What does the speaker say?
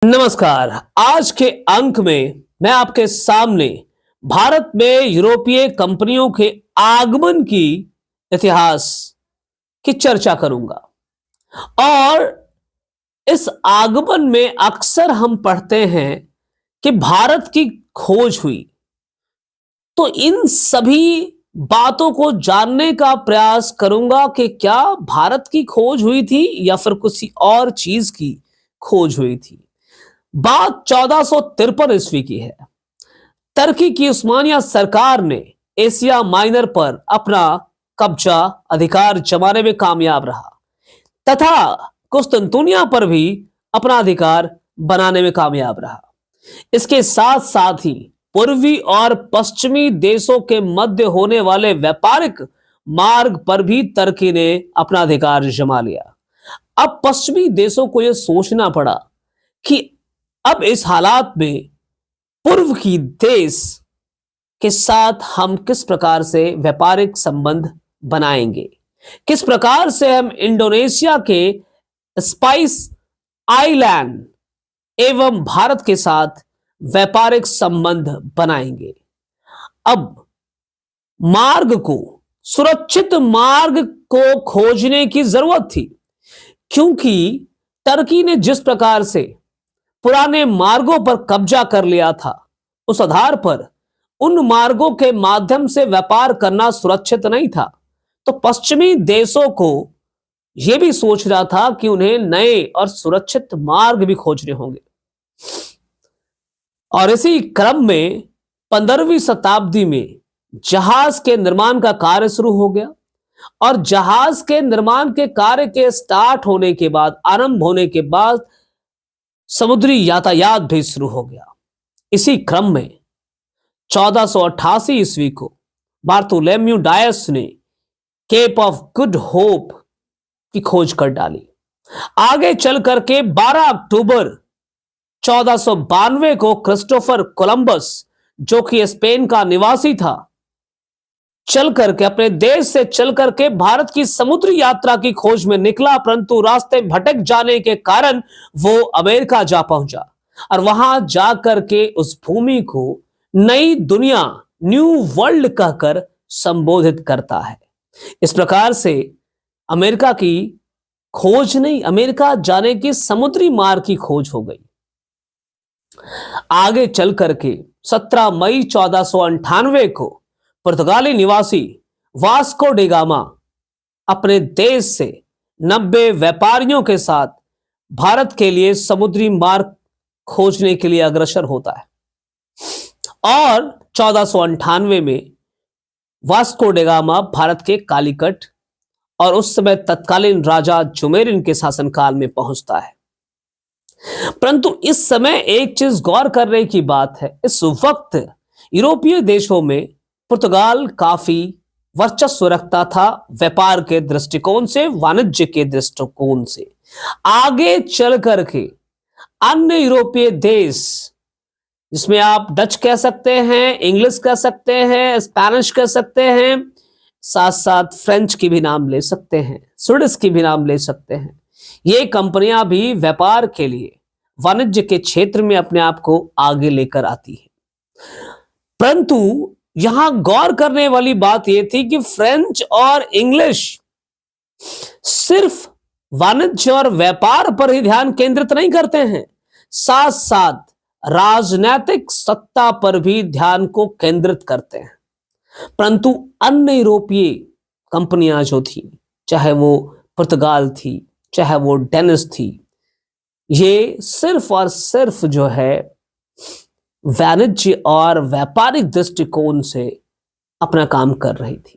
नमस्कार। आज के अंक में मैं आपके सामने भारत में यूरोपीय कंपनियों के आगमन की इतिहास की चर्चा करूंगा। और इस आगमन में अक्सर हम पढ़ते हैं कि भारत की खोज हुई, तो इन सभी बातों को जानने का प्रयास करूंगा कि क्या भारत की खोज हुई थी या फिर किसी और चीज की खोज हुई थी। बात 1453 ईस्वी की है। तुर्की की उस्मानिया सरकार ने एशिया माइनर पर अपना कब्जा अधिकार जमाने में कामयाब रहा तथा कुस्तुनतुनिया पर भी अपना अधिकार बनाने में कामयाब रहा। इसके साथ साथ ही पूर्वी और पश्चिमी देशों के मध्य होने वाले व्यापारिक मार्ग पर भी तुर्की ने अपना अधिकार जमा लिया। अब पश्चिमी देशों को यह सोचना पड़ा कि अब इस हालात में पूर्व की देश के साथ हम किस प्रकार से व्यापारिक संबंध बनाएंगे, किस प्रकार से हम इंडोनेशिया के स्पाइस आइलैंड एवं भारत के साथ व्यापारिक संबंध बनाएंगे। अब सुरक्षित मार्ग को खोजने की जरूरत थी, क्योंकि तुर्की ने जिस प्रकार से पुराने मार्गों पर कब्जा कर लिया था, उस आधार पर उन मार्गों के माध्यम से व्यापार करना सुरक्षित नहीं था। तो पश्चिमी देशों को यह भी सोचना था कि उन्हें नए और सुरक्षित मार्ग भी खोजने होंगे। और इसी क्रम में 15वीं शताब्दी में जहाज के निर्माण का कार्य शुरू हो गया और जहाज के निर्माण के कार्य के स्टार्ट होने के बाद, आरंभ होने के बाद समुद्री यातायात भी शुरू हो गया। इसी क्रम में 1488 ईस्वी को बार्थोलोम्यू डायस ने केप ऑफ गुड होप की खोज कर डाली। आगे चल करके 12 अक्टूबर 1492 को क्रिस्टोफर कोलंबस, जो कि स्पेन का निवासी था, चल करके अपने देश से चल करके भारत की समुद्री यात्रा की खोज में निकला, परंतु रास्ते भटक जाने के कारण वो अमेरिका जा पहुंचा और वहां जाकर के उस भूमि को नई दुनिया, न्यू वर्ल्ड कहकर संबोधित करता है। इस प्रकार से अमेरिका की खोज नहीं, अमेरिका जाने की समुद्री मार्ग की खोज हो गई। आगे चल करके 17 मई 1498 को पुर्तगाली निवासी वास्को डी गामा अपने देश से 90 व्यापारियों के साथ भारत के लिए समुद्री मार्ग खोजने के लिए अग्रसर होता है। और 1498 में वास्को डी गामा भारत के कालीकट और उस समय तत्कालीन राजा जुमेरिन के शासनकाल में पहुंचता है। परंतु इस समय एक चीज गौर करने की बात है, इस वक्त यूरोपीय देशों में पुर्तगाल काफी वर्चस्व रखता था व्यापार के दृष्टिकोण से, वाणिज्य के दृष्टिकोण से। आगे चल करके अन्य यूरोपीय देश, जिसमें आप डच कह सकते हैं, इंग्लिश कह सकते हैं, स्पेनिश कह सकते हैं, साथ साथ फ्रेंच की भी नाम ले सकते हैं, स्वीडिश की भी नाम ले सकते हैं, ये कंपनियां भी व्यापार के लिए, वाणिज्य के क्षेत्र में अपने आप को आगे लेकर आती है। परंतु यहां गौर करने वाली बात यह थी कि फ्रेंच और इंग्लिश सिर्फ वाणिज्य और व्यापार पर ही ध्यान केंद्रित नहीं करते हैं, साथ साथ राजनीतिक सत्ता पर भी ध्यान को केंद्रित करते हैं। परंतु अन्य यूरोपीय कंपनियां जो थी, चाहे वो पुर्तगाल थी, चाहे वो डेनिश थी, ये सिर्फ और सिर्फ जो है वाणिज्य और व्यापारिक दृष्टिकोण से अपना काम कर रही थी।